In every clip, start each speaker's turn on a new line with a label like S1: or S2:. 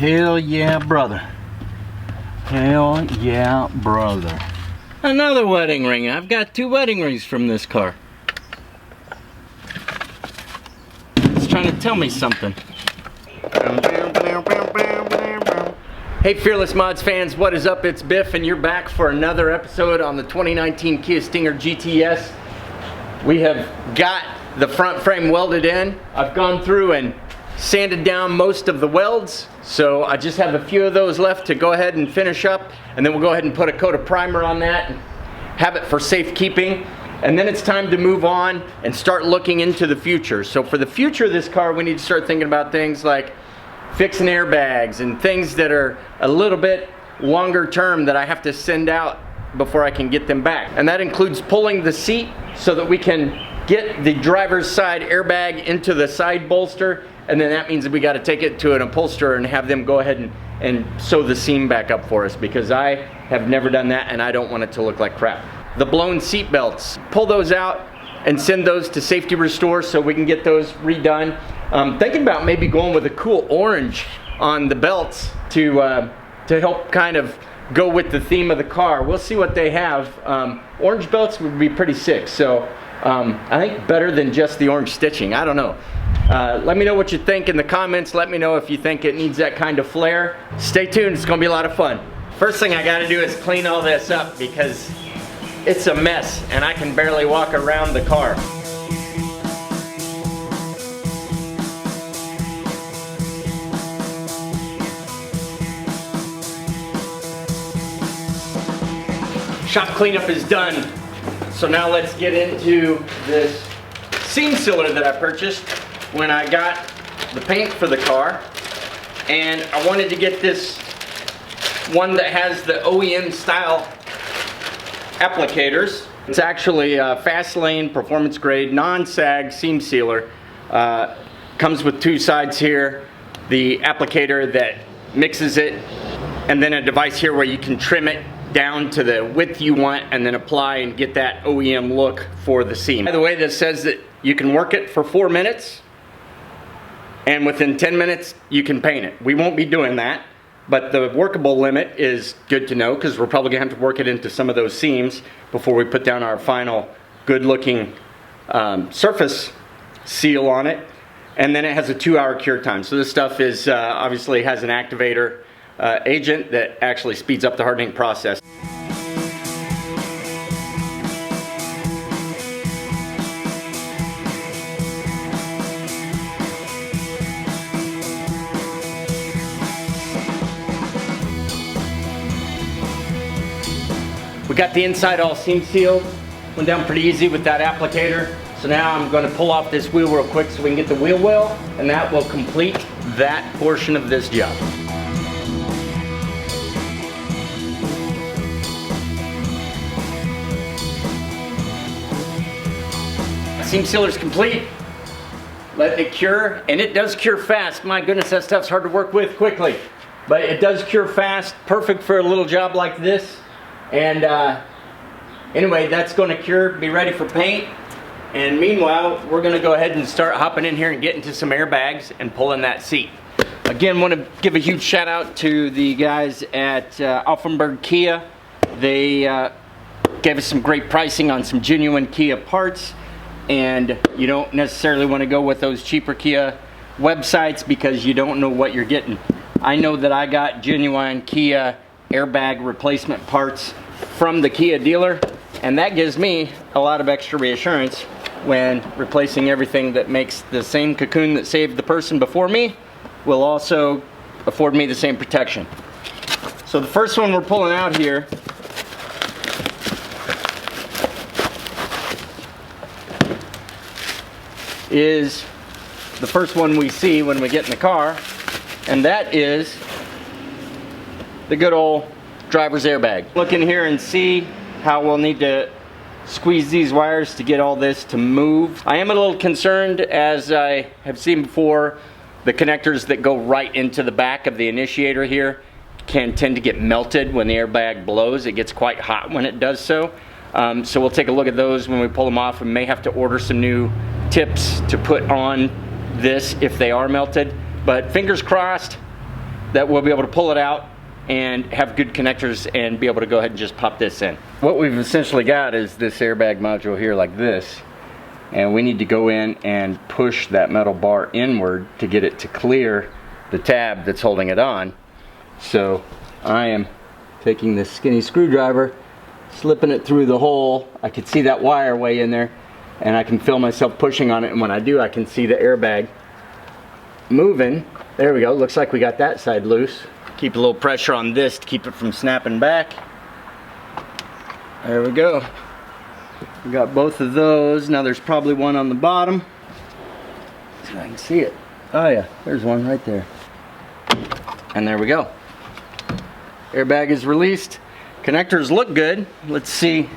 S1: Hell yeah, brother. Hell yeah, brother. Another wedding ring. I've got 2 wedding rings from this car. It's trying to tell me something. Hey Fearless Mods fans, what is up? It's Biff and you're back for another episode on the 2019 Kia Stinger GTS. We have got the front frame welded in. I've gone through and sanded down most of the welds, so I just have a few of those left to go ahead and finish up, and then we'll go ahead and put a coat of primer on that and have it for safekeeping. And then it's time to move on and start looking into the future. So for the future of this car, we need to start thinking about things like fixing airbags and things that are a little bit longer term that I have to send out before I can get them back. And that includes pulling the seat so that we can get the driver's side airbag into the side bolster, and then that means that we got to take it to an upholsterer and have them go ahead and sew the seam back up for us, because I have never done that and I don't want it to look like crap. The blown seat belts, pull those out and send those to Safety Restore so we can get those redone. Thinking about maybe going with a cool orange on the belts to help kind of go with the theme of the car. We'll see what they have. Orange belts would be pretty sick, so I think better than just the orange stitching. I don't know. Let me know what you think in the comments. Let me know if you think it needs that kind of flair. Stay tuned, it's gonna be a lot of fun. First thing I gotta do is clean all this up because it's a mess and I can barely walk around the car. Shop cleanup is done. So now let's get into this seam sealer that I purchased when I got the paint for the car. And I wanted to get this one that has the OEM style applicators. It's actually a fast lane, performance grade, non-sag seam sealer. Comes with 2 sides here, the applicator that mixes it, and then a device here where you can trim it down to the width you want and then apply and get that OEM look for the seam. By the way, this says that you can work it for 4 minutes and within 10 minutes you can paint it. We won't be doing that, but the workable limit is good to know because we're probably gonna have to work it into some of those seams before we put down our final good looking surface seal on it. And then it has a 2-hour cure time. So this stuff is obviously has an activator agent that actually speeds up the hardening process. We got the inside all seam sealed. Went down pretty easy with that applicator. So now I'm going to pull off this wheel real quick so we can get the wheel well, and that will complete that portion of this job. Seam sealer's complete. Let it cure, and it does cure fast. My goodness, that stuff's hard to work with quickly, but it does cure fast. Perfect for a little job like this. And anyway, that's going to cure, be ready for paint. And meanwhile, we're going to go ahead and start hopping in here and getting to some airbags and pulling that seat. Again, want to give a huge shout out to the guys at Offenburg Kia. They gave us some great pricing on some genuine Kia parts. And you don't necessarily want to go with those cheaper Kia websites because you don't know what you're getting. I know that I got genuine Kia airbag replacement parts from the Kia dealer, and that gives me a lot of extra reassurance when replacing everything that makes the same cocoon that saved the person before me will also afford me the same protection. So the first one we're pulling out here is the first one we see when we get in the car, and that is the good old driver's airbag. Look in here and see how we'll need to squeeze these wires to get all this to move. I am a little concerned, as I have seen before, the connectors that go right into the back of the initiator here can tend to get melted when the airbag blows. It gets quite hot when it does so. So we'll take a look at those when we pull them off. We may have to order some new tips to put on this if they are melted, but fingers crossed that we'll be able to pull it out and have good connectors and be able to go ahead and just pop this in. What we've essentially got is this airbag module here like this, and we need to go in and push that metal bar inward to get it to clear the tab that's holding it on. So I am taking this skinny screwdriver, slipping it through the hole. I can see that wire way in there, and I can feel myself pushing on it, and when I do, I can see the airbag moving. There we go. Looks like we got that side loose. Keep a little pressure on this to keep it from snapping back. There we go. We got both of those. Now there's probably one on the bottom. So I can see it. Oh yeah, there's one right there. And there we go. Airbag is released. Connectors look good. Let's see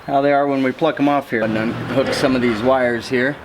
S1: how they are when we pluck them off here. I'm gonna unhook some of these wires here.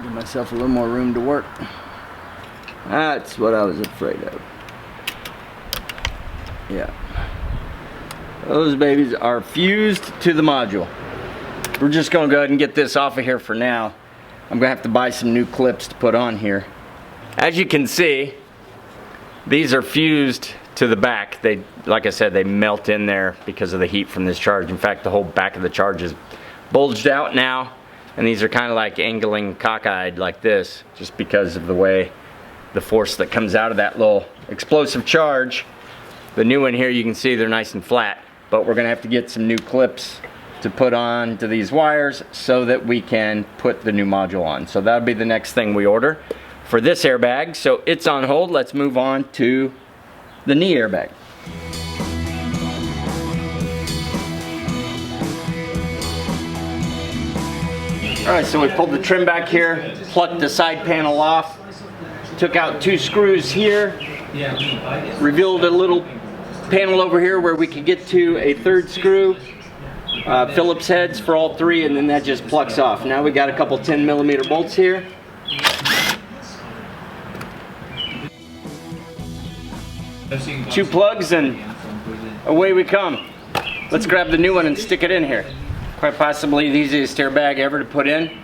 S1: Give myself a little more room to work. That's what I was afraid of. Yeah. Those babies are fused to the module. We're just gonna go ahead and get this off of here for now. I'm gonna have to buy some new clips to put on here. As you can see, these are fused to the back. They, like I said, they melt in there because of the heat from this charge. In fact, the whole back of the charge is bulged out now. And these are kind of like angling cockeyed like this, just because of the way the force that comes out of that little explosive charge. The new one here, you can see they're nice and flat, but we're gonna have to get some new clips to put on to these wires so that we can put the new module on. So that'll be the next thing we order for this airbag. So it's on hold. Let's move on to the knee airbag. Alright, so we pulled the trim back here, plucked the side panel off, took out 2 screws here, revealed a little panel over here where we could get to a 3rd screw, Phillips heads for all 3, and then that just plucks off. Now we got a couple 10mm bolts here. Two plugs and away we come. Let's grab the new one and stick it in here. Quite possibly the easiest airbag ever to put in.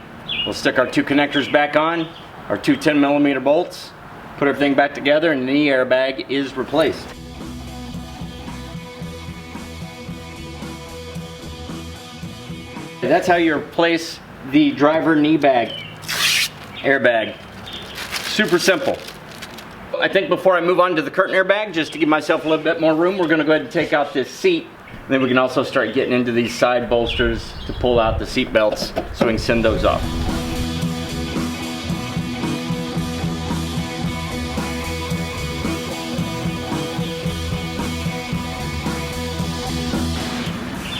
S1: We'll stick our 2 connectors back on, our 2 10mm bolts, put everything back together, and the knee airbag is replaced. That's how you replace the driver knee bag airbag. Super simple. I think before I move on to the curtain airbag, just to give myself a little bit more room, we're going to go ahead and take out this seat. And then we can also start getting into these side bolsters to pull out the seat belts so we can send those off.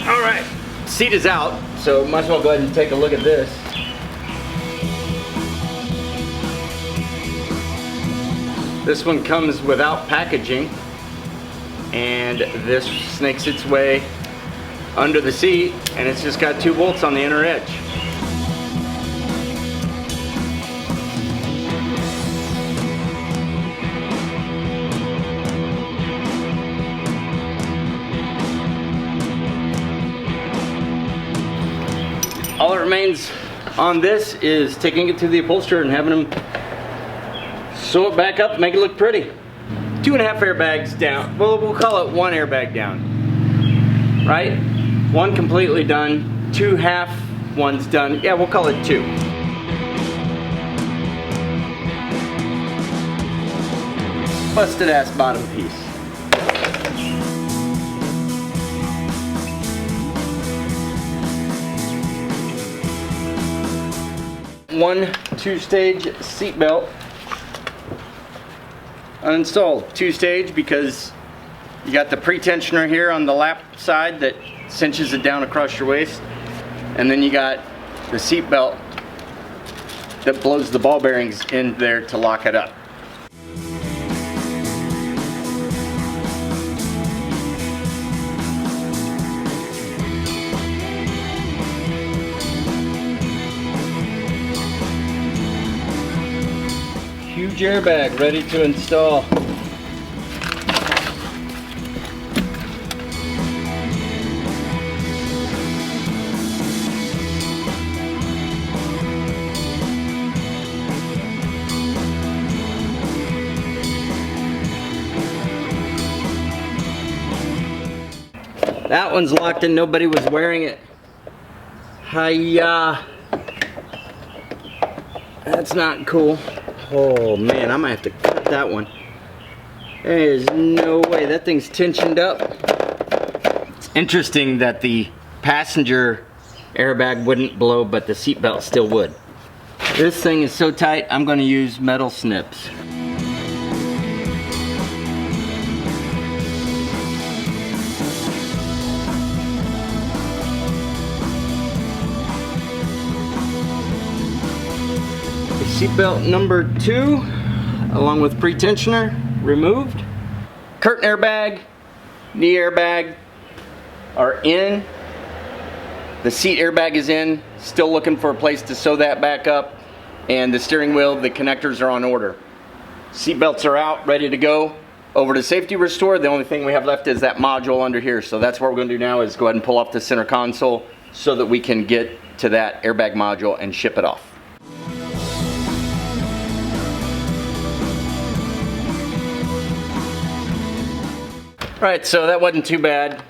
S1: All right, seat is out, so might as well go ahead and take a look at this. This one comes without packaging, and this snakes its way under the seat, and it's just got 2 bolts on the inner edge. All that remains on this is taking it to the upholsterer and having them sew it back up, make it look pretty. 2.5 airbags down. Well, we'll call it 1 airbag down. Right? 1 completely done, 2 half ones done. Yeah, we'll call it 2. Busted ass bottom piece. One 2-stage seat belt uninstalled. 2-stage because you got the pre-tensioner here on the lap side that cinches it down across your waist, and then you got the seat belt that blows the ball bearings in there to lock it up. Huge airbag ready to install. That one's locked and nobody was wearing it. Hiya. That's not cool. Oh man, I might have to cut that one. There's no way, that thing's tensioned up. It's interesting that the passenger airbag wouldn't blow, but the seatbelt still would. This thing is so tight, I'm gonna use metal snips. Seatbelt number 2, along with pre-tensioner, removed. Curtain airbag, knee airbag are in. The seat airbag is in. Still looking for a place to sew that back up. And the steering wheel, the connectors are on order. Seatbelts are out, ready to go. Over to safety restore. The only thing we have left is that module under here. So that's what we're going to do now, is go ahead and pull off the center console so that we can get to that airbag module and ship it off. Right, so that wasn't too bad.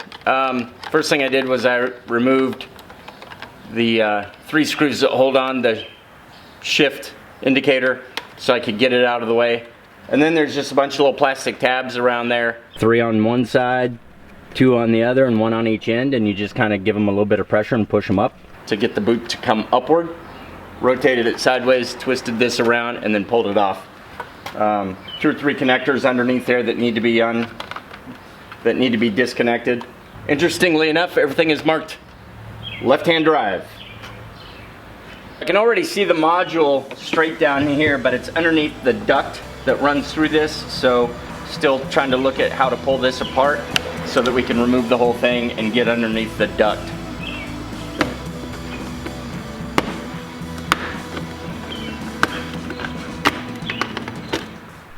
S1: First thing I did was I removed the 3 screws that hold on the shift indicator so I could get it out of the way. And then there's just a bunch of little plastic tabs around there. 3 on one side, 2 on the other, and 1 on each end, and you just kind of give them a little bit of pressure and push them up to get the boot to come upward. Rotated it sideways, twisted this around, and then pulled it off. 2 or 3 connectors underneath there that need to be disconnected. Interestingly enough, everything is marked left-hand drive. I can already see the module straight down here, but it's underneath the duct that runs through this, so still trying to look at how to pull this apart so that we can remove the whole thing and get underneath the duct.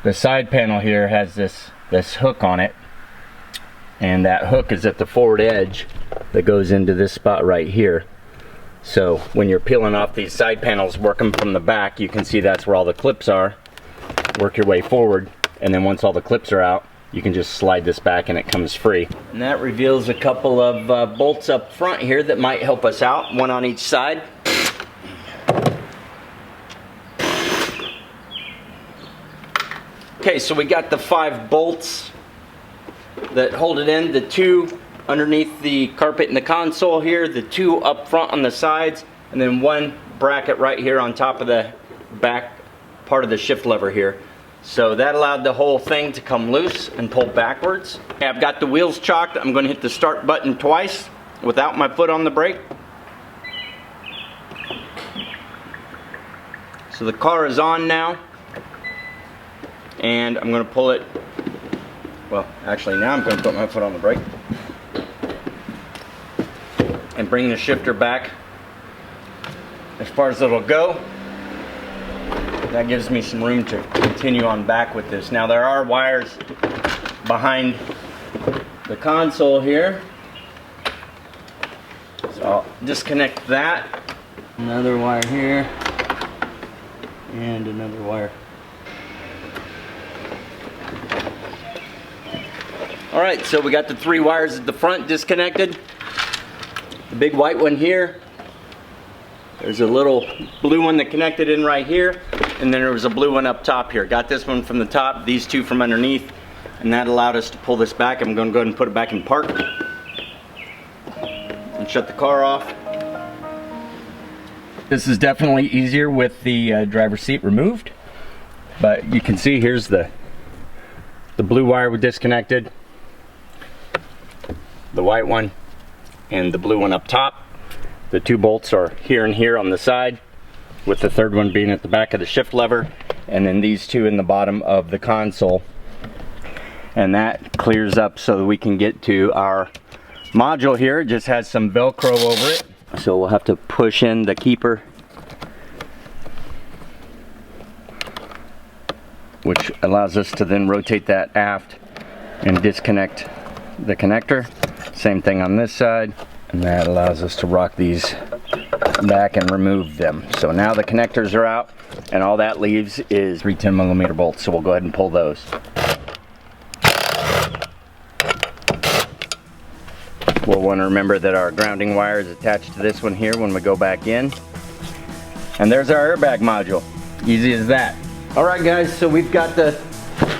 S1: The side panel here has this hook on it, and that hook is at the forward edge that goes into this spot right here. So when you're peeling off these side panels, working from the back, you can see that's where all the clips are. Work your way forward, and then once all the clips are out, you can just slide this back and it comes free. And that reveals a couple of bolts up front here that might help us out, 1 on each side. Okay, so we got the 5 bolts that hold it in, the 2 underneath the carpet in the console here, the 2 up front on the sides, and then 1 bracket right here on top of the back part of the shift lever here. So that allowed the whole thing to come loose and pull backwards. Okay, I've got the wheels chalked. I'm going to hit the start button twice without my foot on the brake. So the car is on now, and I'm going to pull it. Well, actually now I'm going to put my foot on the brake and bring the shifter back as far as it'll go. That gives me some room to continue on back with this. Now there are wires behind the console here, so I'll disconnect that. Another wire here and another wire. Alright, so we got the 3 wires at the front disconnected. The big white one here. There's a little blue one that connected in right here. And then there was a blue one up top here. Got this one from the top, these 2 from underneath. And that allowed us to pull this back. I'm going to go ahead and put it back in park. And shut the car off. This is definitely easier with the driver's seat removed. But you can see here's the blue wire we disconnected. The white one and the blue one up top. The 2 bolts are here and here on the side, with the 3rd one being at the back of the shift lever, and then these 2 in the bottom of the console. And that clears up so that we can get to our module here. It just has some Velcro over it, so we'll have to push in the keeper, which allows us to then rotate that aft and disconnect the connector. Same thing on this side, and that allows us to rock these back and remove them. So now the connectors are out, and all that leaves is 3 10mm bolts. So we'll go ahead and pull those. We'll want to remember that our grounding wire is attached to this one here when we go back in. And there's our airbag module. Easy as that. All right guys, so we've got the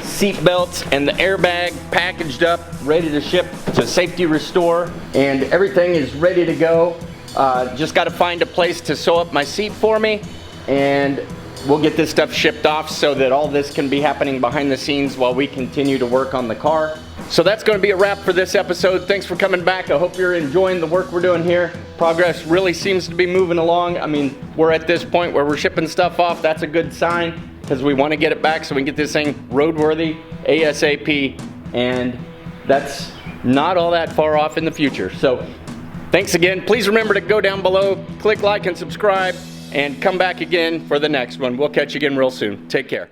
S1: seat belts and the airbag packaged up, ready to ship to Safety Restore, and everything is ready to go. Just got to find a place to sew up my seat for me, and we'll get this stuff shipped off so that all this can be happening behind the scenes while we continue to work on the car. So that's going to be a wrap for this episode. Thanks for coming back. I hope you're enjoying the work we're doing here. Progress really seems to be moving along. I mean, we're at this point where we're shipping stuff off. That's a good sign, because we want to get it back so we can get this thing roadworthy ASAP, and that's not all that far off in the future. So thanks again. Please remember to go down below, click like and subscribe, and come back again for the next one. We'll catch you again real soon. Take care.